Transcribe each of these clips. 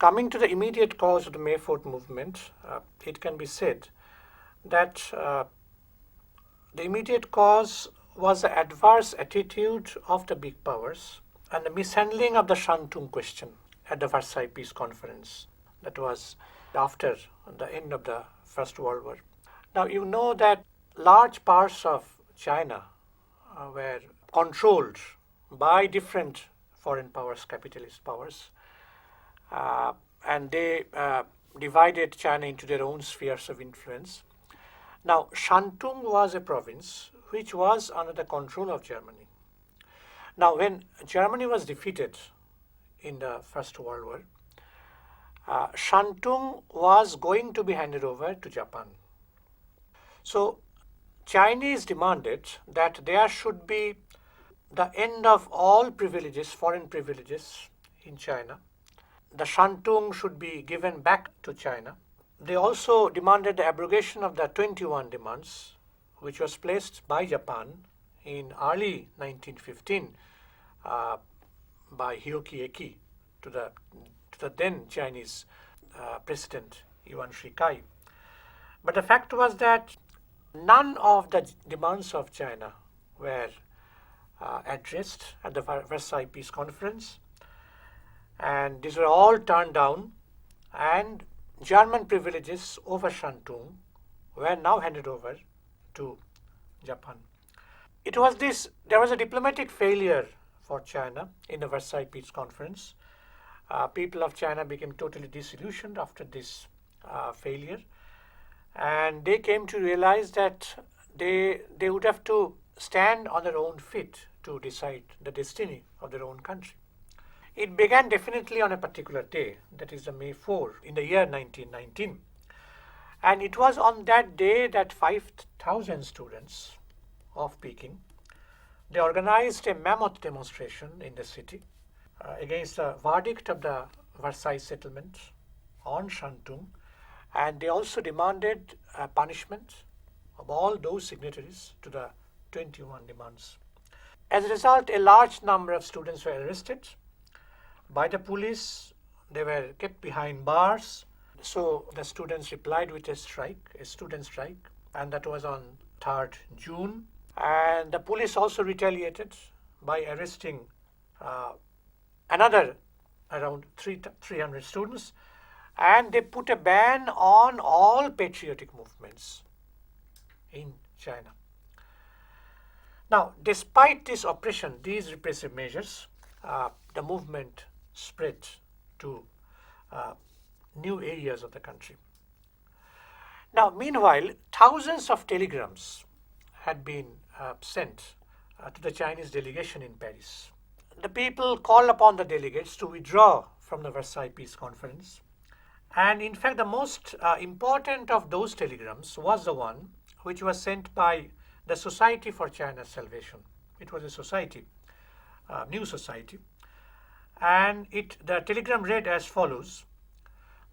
coming to the immediate cause of the May 4th movement, it can be said that the immediate cause was the adverse attitude of the big powers and the mishandling of the Shantung question at the Versailles Peace Conference. That was after the end of the First World War. Now you know that large parts of China were controlled by different foreign powers, capitalist powers, and they divided China into their own spheres of influence. Now, Shantung was a province which was under the control of Germany. Now, when Germany was defeated in the First World War, Shantung was going to be handed over to Japan. So, Chinese demanded that there should be the end of all privileges, foreign privileges in China. The Shantung should be given back to China. They also demanded the abrogation of the 21 demands, which was placed by Japan in early 1915 by Hioki Eki to the then Chinese President Yuan Shikai. But the fact was that none of the demands of China were addressed at the Versailles Peace Conference, and these were all turned down, and German privileges over Shantung were now handed over to Japan. There was a diplomatic failure for China in the Versailles Peace Conference. People of China became totally disillusioned after this failure, and they came to realize that they would have to stand on their own feet to decide the destiny of their own country. It began definitely on a particular day, that is the May 4, in the year 1919. And it was on that day that 5,000 students of Peking, they organized a mammoth demonstration in the city against the verdict of the Versailles settlement on Shantung, and they also demanded punishment of all those signatories to the 21 demands. As a result, a large number of students were arrested by the police. They were kept behind bars. So the students replied with a student strike, and that was on 3rd June. And the police also retaliated by arresting another around 300 students, and they put a ban on all patriotic movements in China. Now, despite this oppression, these repressive measures, the movement spread to new areas of the country. Now, meanwhile, thousands of telegrams had been sent to the Chinese delegation in Paris. The people called upon the delegates to withdraw from the Versailles Peace Conference. And in fact, the most important of those telegrams was the one which was sent by the Society for China's Salvation. It was a society, new society. And the telegram read as follows: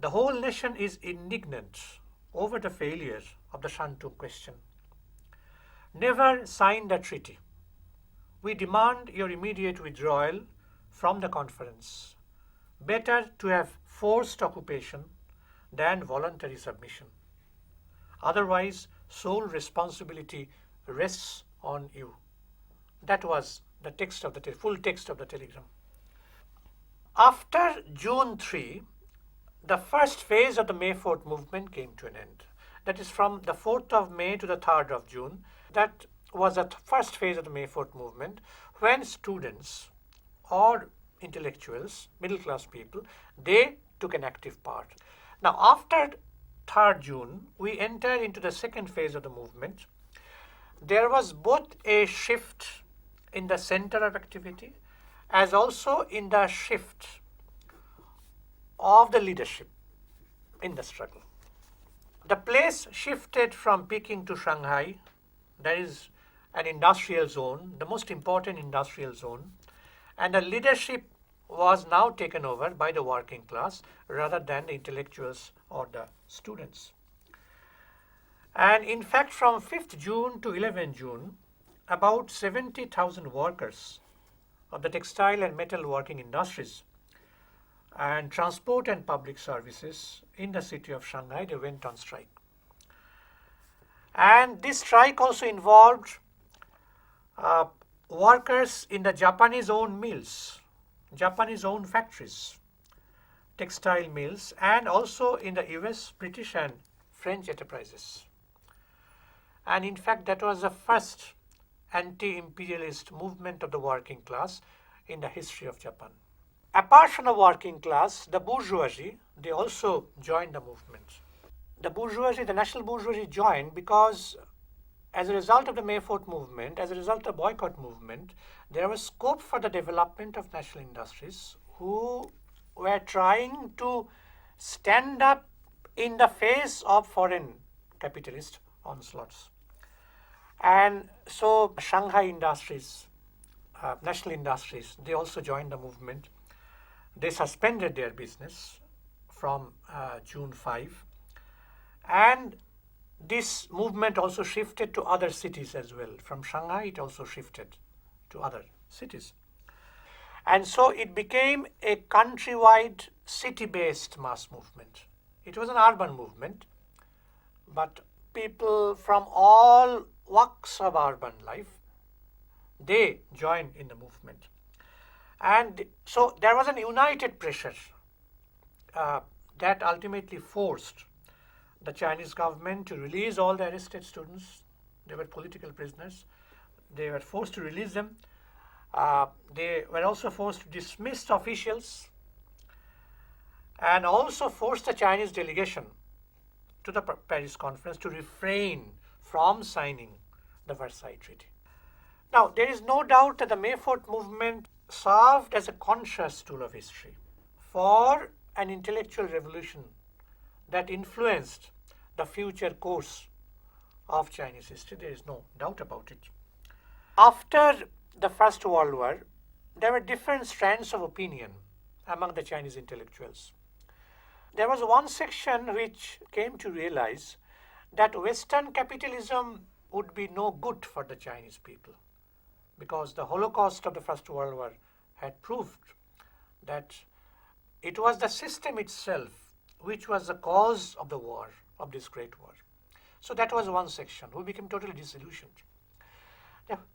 "The whole nation is indignant over the failure of the Shantung question. Never sign the treaty. We demand your immediate withdrawal from the conference. Better to have forced occupation than voluntary submission. Otherwise, sole responsibility rests on you." That was the text of full text of the telegram. After June 3, the first phase of the May 4th movement came to an end. That is from the 4th of May to the 3rd of June. That was the first phase of the May 4th movement, when students or intellectuals, middle class people, they took an active part. Now, after 3rd June, we entered into the second phase of the movement. There was both a shift in the center of activity as also in the shift of the leadership in the struggle. The place shifted from Peking to Shanghai. That is an industrial zone, the most important industrial zone, and the leadership was now taken over by the working class rather than the intellectuals or the students. And in fact, from 5th June to 11th June, about 70,000 workers of the textile and metal working industries, and transport and public services in the city of Shanghai. They went on strike. And this strike also involved workers in the Japanese owned mills, Japanese owned factories, textile mills, and also in the US, British and French enterprises. And in fact, that was the first anti-imperialist movement of the working class in the history of Japan. Apart from the working class, the bourgeoisie, they also joined the movement. The bourgeoisie, the national bourgeoisie joined because as a result of the May 4th movement, as a result of the boycott movement, there was scope for the development of national industries who were trying to stand up in the face of foreign capitalist onslaughts. And so Shanghai industries, national industries, they also joined the movement. They suspended their business from June 5. And this movement also shifted to other cities as well. From Shanghai, it also shifted to other cities. And so it became a countrywide, city-based mass movement. It was an urban movement, but people from all walks of urban life, they joined in the movement. And so there was an united pressure that ultimately forced the Chinese government to release all the arrested students. They were political prisoners. They were forced to release them. They were also forced to dismiss officials and also forced the Chinese delegation to the Paris conference to refrain from signing the Versailles Treaty. Now, there is no doubt that the May 4th movement served as a conscious tool of history for an intellectual revolution that influenced the future course of Chinese history. There is no doubt about it. After the First World War, there were different strands of opinion among the Chinese intellectuals. There was one section which came to realize that Western capitalism would be no good for the Chinese people because the Holocaust of the First World War had proved that it was the system itself which was the cause of the war, of this great war. So that was one section who became totally disillusioned.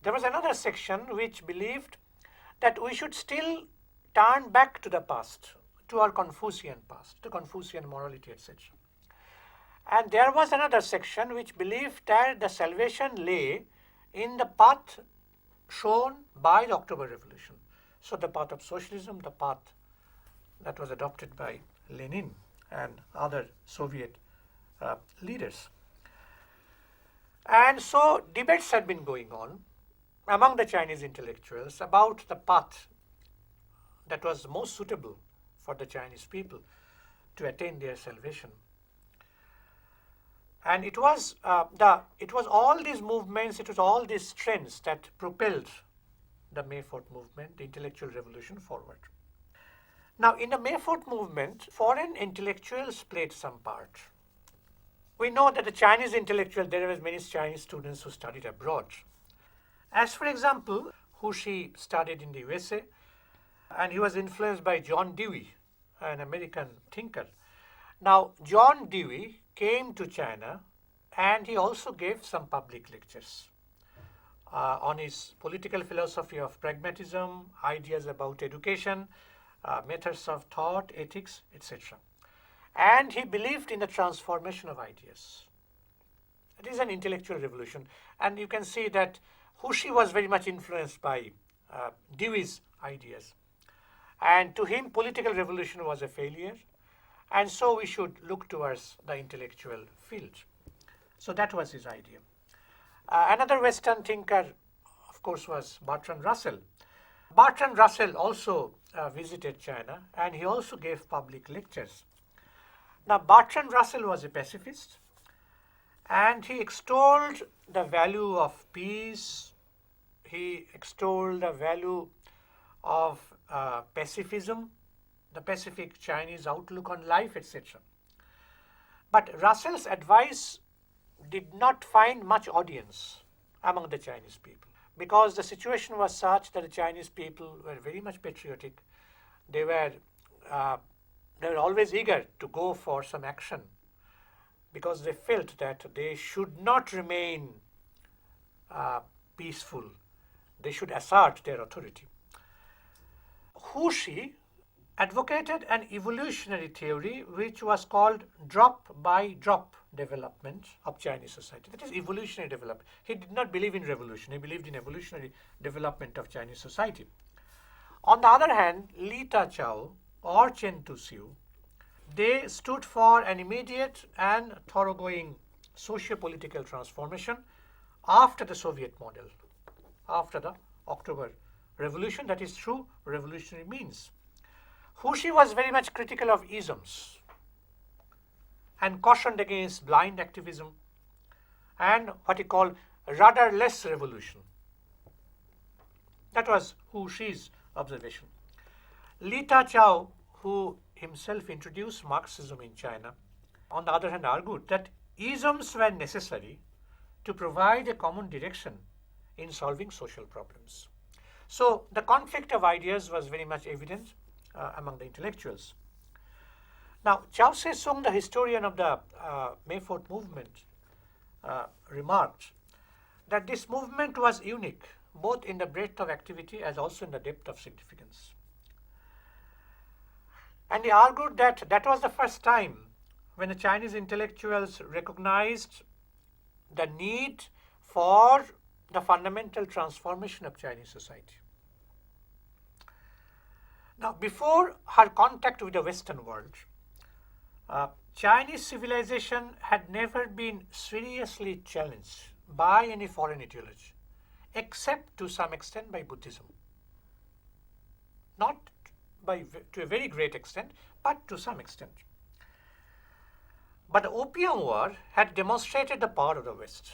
There was another section which believed that we should still turn back to the past, to our Confucian past, to Confucian morality, etc. And there was another section which believed that the salvation lay in the path shown by the October Revolution. So the path of socialism, the path that was adopted by Lenin and other Soviet leaders. And so debates had been going on among the Chinese intellectuals about the path that was most suitable for the Chinese people to attain their salvation. And it was all these movements, it was all these trends that propelled the May 4th movement, the intellectual revolution, forward. Now, in the May 4th movement, foreign intellectuals played some part. We know that the Chinese intellectuals, there were many Chinese students who studied abroad. As for example, Hu Shih studied in the USA, and he was influenced by John Dewey, an American thinker. Now, John Dewey came to China, and he also gave some public lectures on his political philosophy of pragmatism, ideas about education, methods of thought, ethics, etc. And he believed in the transformation of ideas. It is an intellectual revolution. And you can see that Hu Shih was very much influenced by Dewey's ideas. And to him, political revolution was a failure. And so we should look towards the intellectual field. So that was his idea. Another Western thinker, of course, was Bertrand Russell. Bertrand Russell also visited China, and he also gave public lectures. Now, Bertrand Russell was a pacifist, and he extolled the value of peace. He extolled the value of pacifism, the Pacific Chinese outlook on life, etc. But Russell's advice did not find much audience among the Chinese people because the situation was such that the Chinese people were very much patriotic. They were they were always eager to go for some action because they felt that they should not remain peaceful. They should assert their authority. Hu Shih advocated an evolutionary theory which was called drop by drop development of Chinese society. That is evolutionary development. He did not believe in revolution. He believed in evolutionary development of Chinese society. On the other hand, Ta-chao or Chen Tu-sui, they stood for an immediate and thoroughgoing socio-political transformation after the Soviet model, after the October Revolution, that is through revolutionary means. Hu Shih was very much critical of isms and cautioned against blind activism and what he called rudderless revolution. That was Hu Shih's observation. Ta-chao, who himself introduced Marxism in China, on the other hand argued that isms were necessary to provide a common direction in solving social problems. So the conflict of ideas was very much evident among the intellectuals. Now, Chao Se-sung, the historian of the May 4th movement, remarked that this movement was unique both in the breadth of activity as also in the depth of significance. And he argued that that was the first time when the Chinese intellectuals recognized the need for the fundamental transformation of Chinese society. Now, before her contact with the Western world, Chinese civilization had never been seriously challenged by any foreign ideology, except to some extent by Buddhism. Not to a very great extent, but to some extent. But the Opium War had demonstrated the power of the West,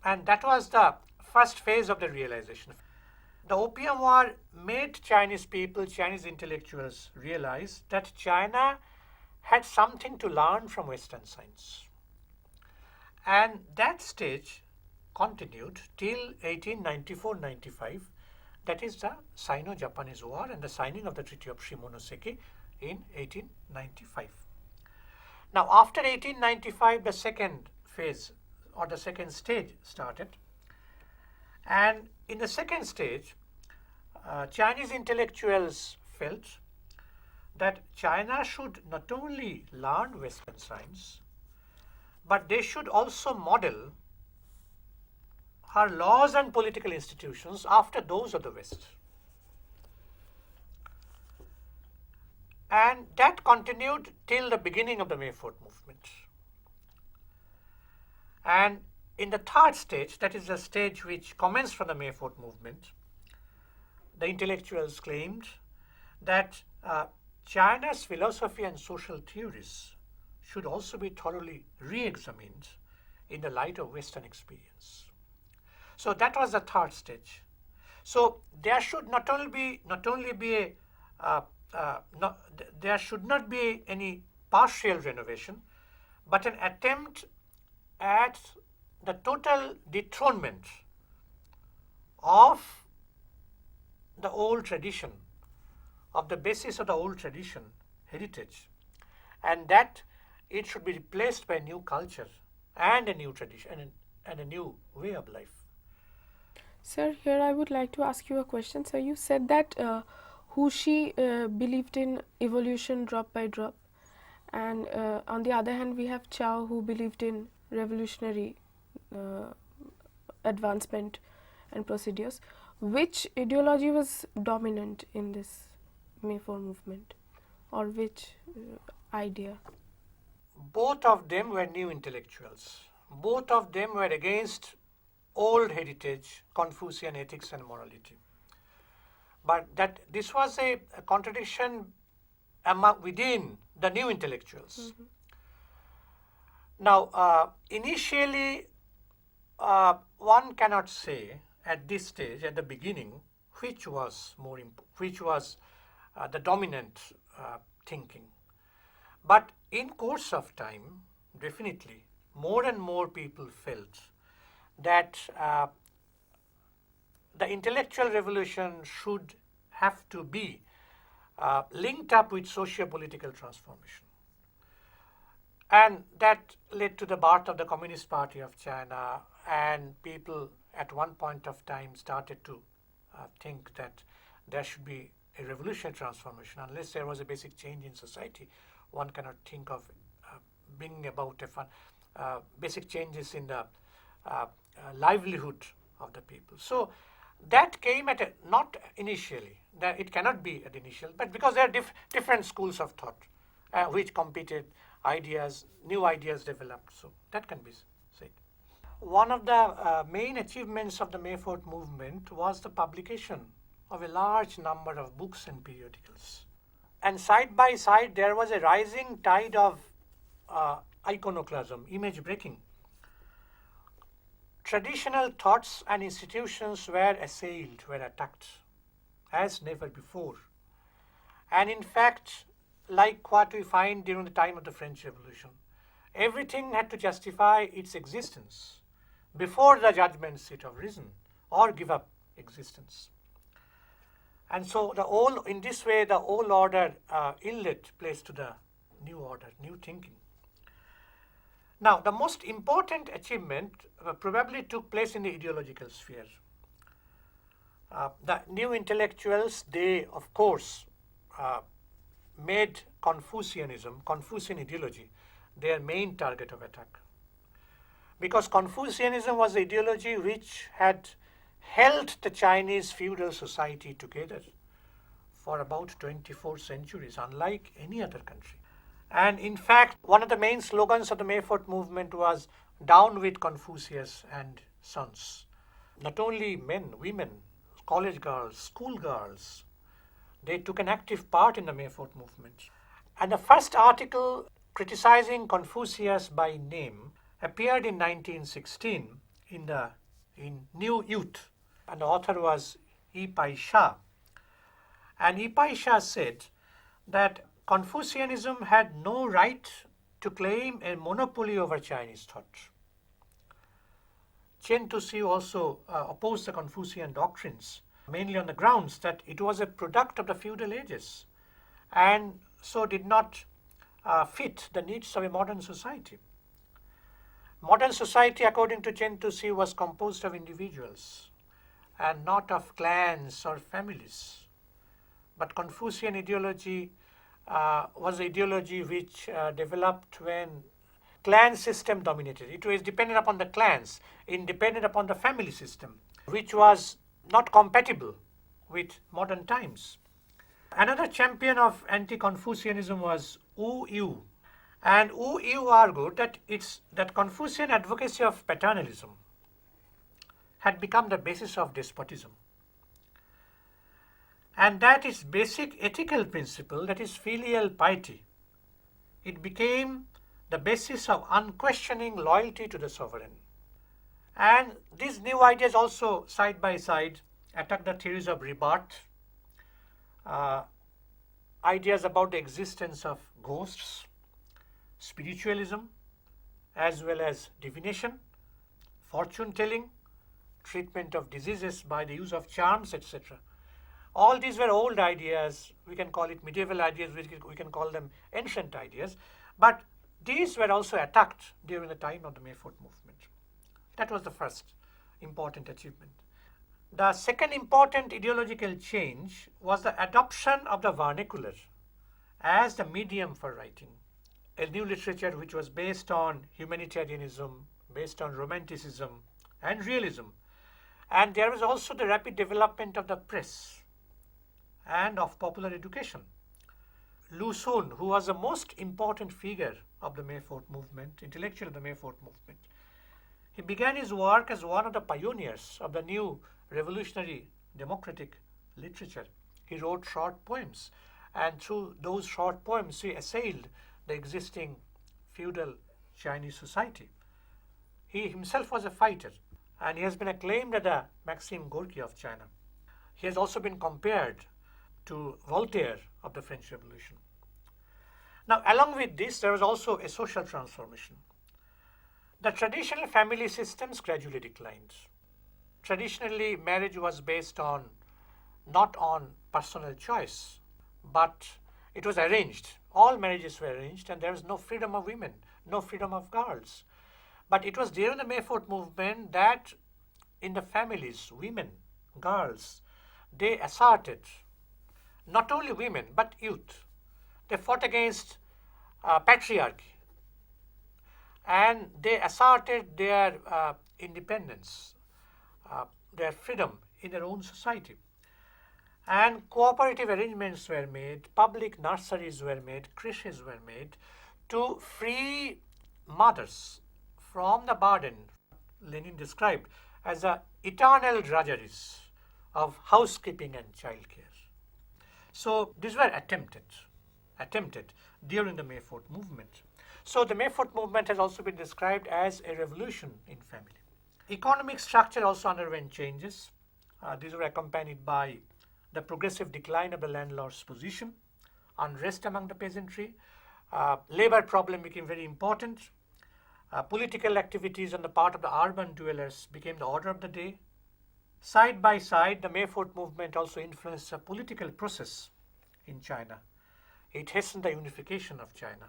and that was the first phase of the realization. The Opium War made Chinese people, Chinese intellectuals realize that China had something to learn from Western science. And that stage continued till 1894-95, that is the Sino-Japanese War and the signing of the Treaty of Shimonoseki in 1895. Now, after 1895, the second phase or the second stage started. And in the second stage, Chinese intellectuals felt that China should not only learn Western science, but they should also model her laws and political institutions after those of the West. And that continued till the beginning of the May 4th movement. And in the third stage, that is the stage which commenced from the May 4th movement, the intellectuals claimed that China's philosophy and social theories should also be thoroughly re-examined in the light of Western experience. So that was the third stage. So there should there should not be any partial renovation, but an attempt at the total dethronement of the old tradition, of the basis of the old tradition, heritage, and that it should be replaced by a new culture and a new tradition and a new way of life. Sir, here I would like to ask you a question. So you said that Hu Shih believed in evolution drop by drop, and on the other hand we have Chao who believed in revolutionary advancement and procedures. Which ideology was dominant in this May 4 movement, or which idea? Both of them were new intellectuals. Both of them were against old heritage, Confucian ethics and morality. But that this was a contradiction within the new intellectuals. Mm-hmm. Now, initially, one cannot say at this stage, at the beginning, which was the dominant thinking. But in course of time, definitely, more and more people felt that the intellectual revolution should have to be linked up with socio-political transformation. And that led to the birth of the Communist Party of China, and people at one point of time started to think that there should be a revolutionary transformation. Unless there was a basic change in society, one cannot think of bringing about basic changes in the livelihood of the people. So that came at not initially, that it cannot be at initial, but because there are different schools of thought which competed, new ideas developed, so that can be said. One of the main achievements of the May 4th movement was the publication of a large number of books and periodicals. And side by side, there was a rising tide of iconoclasm, image breaking. Traditional thoughts and institutions were assailed, were attacked as never before. And in fact, like what we find during the time of the French Revolution, everything had to justify its existence before the judgment seat of reason, or give up existence. And so in this way, the old order inlet placed to the new order, new thinking. Now, the most important achievement probably took place in the ideological sphere. The new intellectuals, they of course made Confucianism, Confucian ideology, their main target of attack. Because Confucianism was the ideology which had held the Chinese feudal society together for about 24 centuries, unlike any other country. And in fact, one of the main slogans of the May 4th movement was "Down with Confucius and Sons." Not only men, women, college girls, school girls, they took an active part in the May 4th movement. And the first article criticizing Confucius by name appeared in 1916 in New Youth, and the author was Hu Shih. And Hu Shih said that Confucianism had no right to claim a monopoly over Chinese thought. Chen Tu-sui also opposed the Confucian doctrines, mainly on the grounds that it was a product of the feudal ages and so did not fit the needs of a modern society. Modern society, according to Chen Tu-sui, was composed of individuals and not of clans or families. But Confucian ideology was the ideology which developed when clan system dominated. It was dependent upon the clans, independent upon the family system, which was not compatible with modern times. Another champion of anti-Confucianism was Wu Yu. And Wu Yu argued that Confucian advocacy of paternalism had become the basis of despotism. And that its basic ethical principle, that is filial piety, it became the basis of unquestioning loyalty to the sovereign. And these new ideas also, side by side, attack the theories of rebirth, ideas about the existence of ghosts, spiritualism, as well as divination, fortune telling, treatment of diseases by the use of charms, etc. All these were old ideas. We can call it medieval ideas, we can call them ancient ideas, but these were also attacked during the time of the May 4th movement. That was the first important achievement. The second important ideological change was the adoption of the vernacular as the medium for writing. A new literature which was based on humanitarianism, based on romanticism and realism. And there was also the rapid development of the press and of popular education. Lu Xun, who was the most important figure of the May 4th movement, intellectual of the May 4th movement, he began his work as one of the pioneers of the new revolutionary democratic literature. He wrote short poems, and through those short poems he assailed the existing feudal Chinese society. He himself was a fighter, and he has been acclaimed as the Maxime Gorky of China. He has also been compared to Voltaire of the French Revolution. Now, along with this, there was also a social transformation. The traditional family systems gradually declined. Traditionally, marriage was based not on personal choice, but it was arranged. All marriages were arranged, and there was no freedom of women, no freedom of girls. But it was during the May 4th movement that in the families, women, girls, they asserted, not only women, but youth. They fought against patriarchy, and they asserted their independence, their freedom in their own society. And cooperative arrangements were made, public nurseries were made, creches were made to free mothers from the burden Lenin described as the eternal drudgeries of housekeeping and childcare. So these were attempted during the May 4th movement. So the May 4th movement has also been described as a revolution in family. Economic structure also underwent changes. These were accompanied by the progressive decline of the landlord's position, unrest among the peasantry, labor problem became very important, political activities on the part of the urban dwellers became the order of the day. Side by side, the May 4th movement also influenced the political process in China. It hastened the unification of China,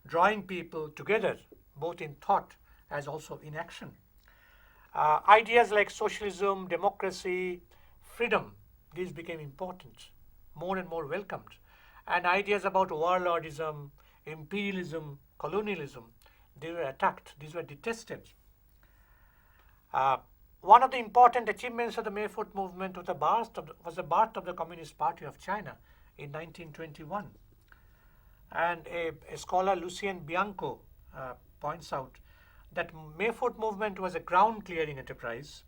drawing people together both in thought as also in action. Ideas like socialism, democracy, freedom, these became important, more and more welcomed. And ideas about warlordism, imperialism, colonialism, they were attacked, these were detested. One of the important achievements of the May 4th movement was the birth of the Communist Party of China in 1921. And a scholar, Lucien Bianco, points out that May 4th movement was a ground-clearing enterprise.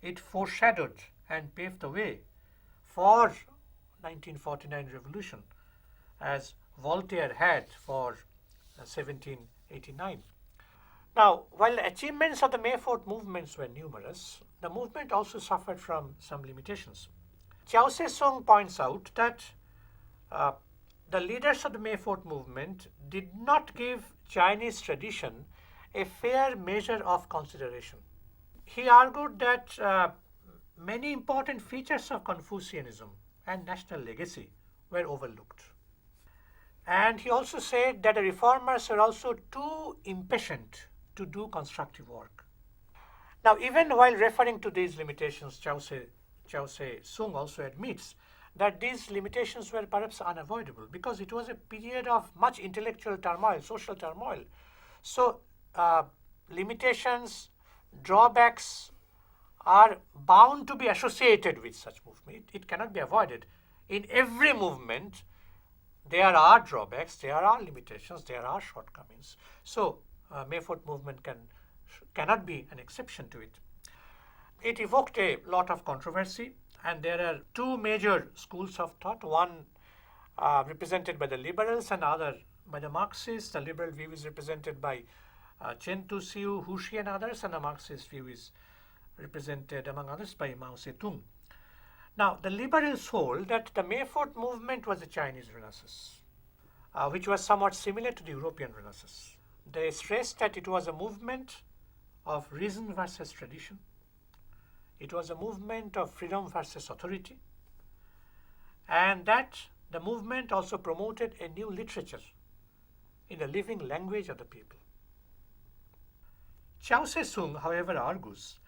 It foreshadowed and paved the way for 1949 revolution, as Voltaire had for 1789. Now, while the achievements of the May 4th movements were numerous, the movement also suffered from some limitations. Chao Se-sung points out that the leaders of the May 4th movement did not give Chinese tradition a fair measure of consideration. He argued that many important features of Confucianism and national legacy were overlooked. And he also said that the reformers were also too impatient to do constructive work. Now, even while referring to these limitations, Chao Se-sung also admits that these limitations were perhaps unavoidable because it was a period of much intellectual turmoil, social turmoil. So, limitations, drawbacks are bound to be associated with such movement. It cannot be avoided. In every movement, there are drawbacks, there are limitations, there are shortcomings. So, May 4th movement cannot be an exception to it. It evoked a lot of controversy, and there are two major schools of thought, one represented by the liberals and other by the Marxists. The liberal view is represented by Chen Tu-sui, Hu Shih and others, and the Marxist view is represented among others by Mao Zedong. Now, the liberals hold that the May 4th movement was a Chinese Renaissance, which was somewhat similar to the European Renaissance. They stressed that it was a movement of reason versus tradition. It was a movement of freedom versus authority, and that the movement also promoted a new literature in the living language of the people. Chao Se-sung, however, argues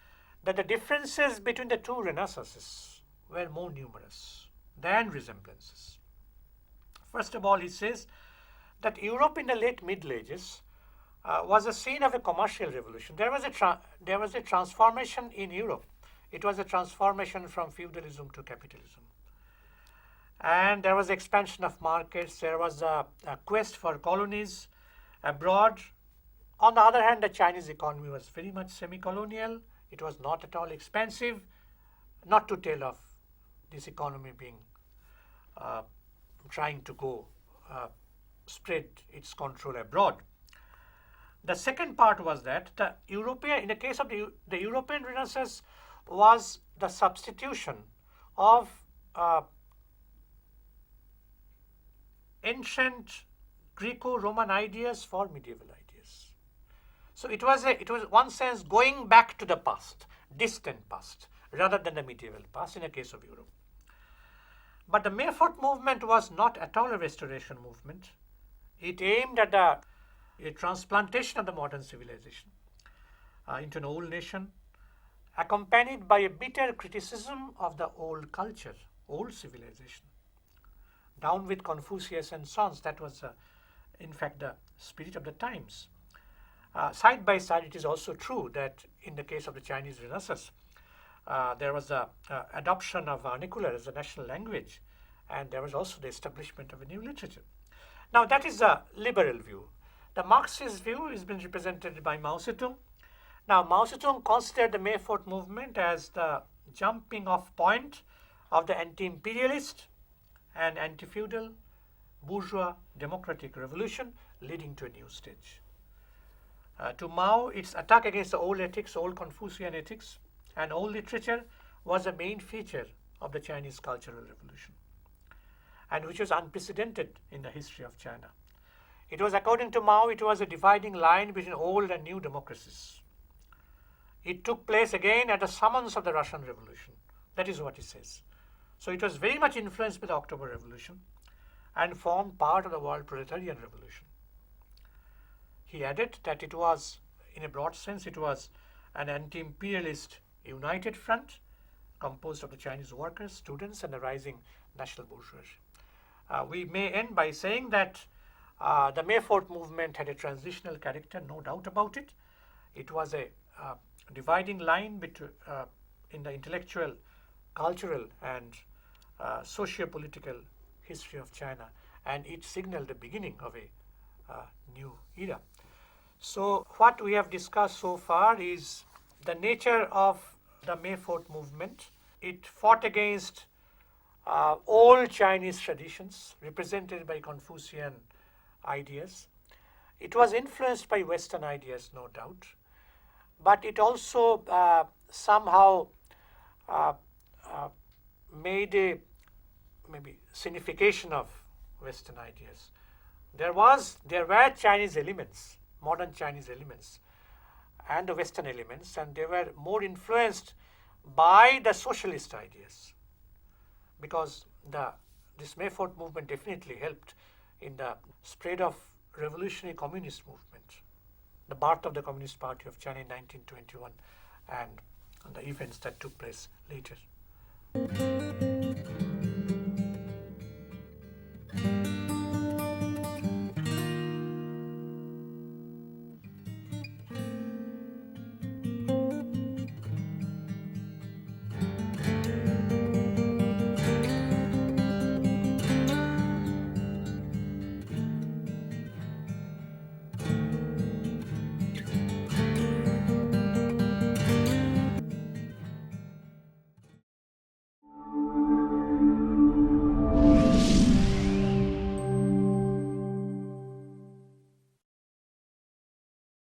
that the differences between the two Renaissances were more numerous than resemblances. First of all, he says that Europe in the late Middle Ages was a scene of a commercial revolution. There was a transformation in Europe. It was a transformation from feudalism to capitalism. And there was expansion of markets. There was a quest for colonies abroad. On the other hand, the Chinese economy was very much semi-colonial. It was not at all expansive, not to tell of this economy being trying to go spread its control abroad. The second part was that in the case of the European Renaissance, was the substitution of ancient Greco-Roman ideas for medieval ideas. So it was one sense going back to the past, distant past, rather than the medieval past in the case of Europe. But the May 4th movement was not at all a restoration movement. It aimed at a transplantation of the modern civilization into an old nation, accompanied by a bitter criticism of the old culture, old civilization. Down with Confucius and sons, that was in fact the spirit of the times. Side by side, it is also true that in the case of the Chinese Renaissance, there was the adoption of vernacular as a national language, and there was also the establishment of a new literature. Now, that is a liberal view. The Marxist view has been represented by Mao Zedong. Now, Mao Zedong considered the May 4th movement as the jumping off point of the anti-imperialist and anti-feudal bourgeois democratic revolution leading to a new stage. To Mao, its attack against the old ethics, old Confucian ethics, and old literature was a main feature of the Chinese Cultural Revolution, and which was unprecedented in the history of China. It was, according to Mao, it was a dividing line between old and new democracies. It took place again at the summons of the Russian Revolution. That is what he says. So it was very much influenced by the October Revolution and formed part of the world proletarian revolution. He added that it was, in a broad sense, it was an anti-imperialist united front composed of the Chinese workers, students, and the rising national bourgeoisie. We may end by saying that the May 4th movement had a transitional character, no doubt about it. It was a dividing line between, in the intellectual, cultural, and socio-political history of China, and it signaled the beginning of a new era. So what we have discussed so far is the nature of the May 4th movement. It fought against old Chinese traditions represented by Confucian ideas. It was influenced by Western ideas, no doubt, but it also somehow made a maybe signification of Western ideas. There were Chinese elements, modern Chinese elements, and the Western elements, and they were more influenced by the socialist ideas, because this May 4th movement definitely helped in the spread of revolutionary communist movement, the birth of the Communist Party of China in 1921, and the events that took place later.